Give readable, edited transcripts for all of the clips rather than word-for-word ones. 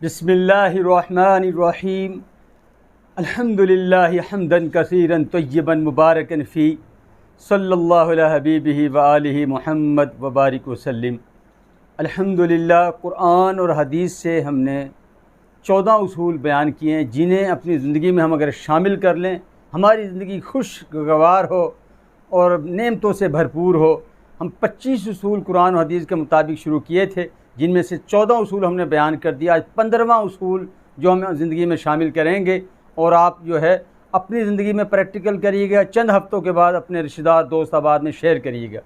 बिस्मिल्लाहिर्रहमानिर्रहीम। अल्हम्दुलिल्लाहि हम्दन कसीरन तय्यबन मुबारकन फ़ी सल्लल्लाहु अला हबीबिही व आलिहि मुहम्मद व बारिक वसल्लिम। अल्हम्दुलिल्लाह, क़ुरान और हदीस से हमने 14 उसूल बयान किए हैं जिन्हें अपनी ज़िंदगी में हम अगर शामिल कर लें, हमारी ज़िंदगी खुशगवार हो और नेमतों से भरपूर हो। हम 25 उसूल कुरान और हदीस के मुताबिक शुरू किए थे, जिनमें से 14 उसूल हमने बयान कर दिया। आज 15वां उसूल जो हम ज़िंदगी में शामिल करेंगे और आप जो है अपनी ज़िंदगी में प्रैक्टिकल करिएगा। चंद हफ़्तों के बाद अपने रिश्तेदार दोस्त आबाद में शेयर करिएगा।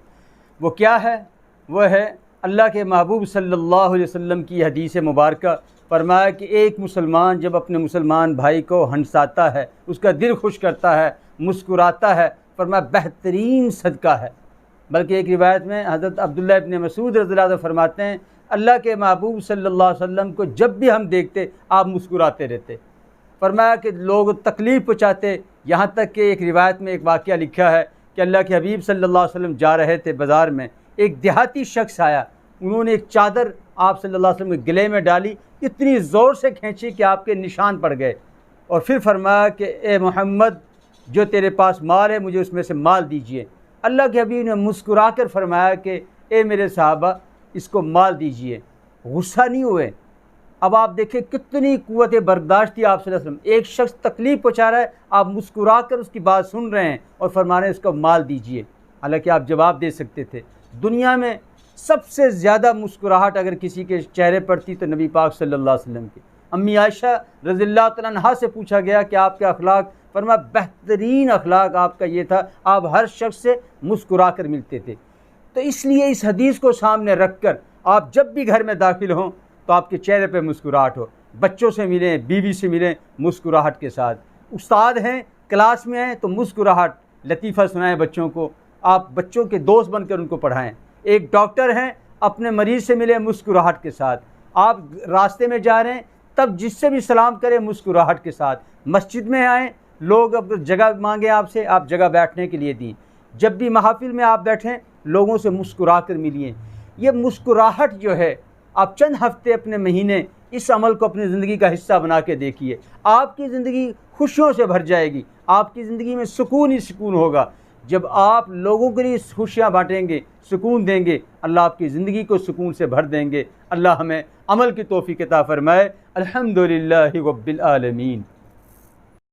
वो क्या है? वह है अल्लाह के महबूब सल्लल्लाहु अलैहि वसल्लम की हदीस मुबारक। फरमाया कि एक मुसलमान जब अपने मुसलमान भाई को हंसाता है, उसका दिल खुश करता है, मुस्कुराता है, फरमाया बेहतरीन सदका है। बल्कि एक रिवायत में हज़रत अब्दुल्लाह इब्न मसूद रज़ियल्लाहु अन्हु फरमाते हैं, अल्लाह के महबूब सल्लल्लाहु अलैहि वसल्लम को जब भी हम देखते आप मुस्कुराते रहते। फरमाया कि लोग तकलीफ़ पहुँचाते, यहाँ तक कि एक रिवायत में एक वाक़या लिखा है कि अल्लाह के हबीब सल्लल्लाहु अलैहि वसल्लम जा रहे थे बाज़ार में, एक देहाती शख्स आया, उन्होंने एक चादर आप सल्लल्लाहु अलैहि वसल्लम के गले में डाली, इतनी ज़ोर से खींची कि आपके निशान पड़ गए। और फिर फरमाया कि ए मोहम्मद, जो तेरे पास माल है मुझे उसमें से माल दीजिए। अल्लाह के हबीब ने मुस्कुरा कर फरमाया कि ए मेरे सहाबा, इसको माल दीजिए, गुस्सा नहीं हुए। अब आप देखें कितनी कुव्वत बर्दाश्त थी आप सल्लल्लाहु अलैहि वसल्लम। एक शख्स तकलीफ़ पहुँचा रहा है, आप मुस्कुरा कर उसकी बात सुन रहे हैं और फरमा रहे हैं इसको माल दीजिए। हालांकि आप जवाब दे सकते थे। दुनिया में सबसे ज़्यादा मुस्कुराहट अगर किसी के चेहरे पर थी तो नबी पाक सल्लल्लाहु अलैहि वसल्लम की। अम्मी आयशा रज़ियल्लाहु तआला अन्हा से पूछा गया कि आपके अखलाक, फरमाया बेहतरीन अखलाक आपका ये था, आप हर शख्स से मुस्कुरा कर मिलते थे। तो इसलिए इस हदीस को सामने रख कर आप जब भी घर में दाखिल हों तो आपके चेहरे पे मुस्कुराहट हो। बच्चों से मिलें, बीवी से मिलें, मुस्कुराहट के साथ। उस्ताद हैं, क्लास में हैं तो मुस्कुराहट, लतीफ़ा सुनाएं बच्चों को, आप बच्चों के दोस्त बनकर उनको पढ़ाएं। एक डॉक्टर हैं, अपने मरीज़ से मिलें मुस्कुराहट के साथ। आप रास्ते में जा रहे हैं तब जिससे भी सलाम करें मुस्कुराहट के साथ। मस्जिद में आएँ, लोग अब जगह मांगे आपसे, आप जगह बैठने के लिए दी। जब भी महफिल में आप बैठें, लोगों से मुस्कुरा कर मिलिए। ये मुस्कुराहट जो है, आप चंद हफ्ते, अपने महीने इस अमल को अपनी ज़िंदगी का हिस्सा बना के देखिए, आपकी ज़िंदगी खुशियों से भर जाएगी। आपकी ज़िंदगी में सुकून ही सुकून होगा। जब आप लोगों के लिए खुशियाँ बांटेंगे, सुकून देंगे, अल्लाह आपकी ज़िंदगी को सुकून से भर देंगे। अल्लाह हमें अमल की तौफीक अता फरमाए। अल्हम्दुलिल्लाहि रब्बिल आलमीन।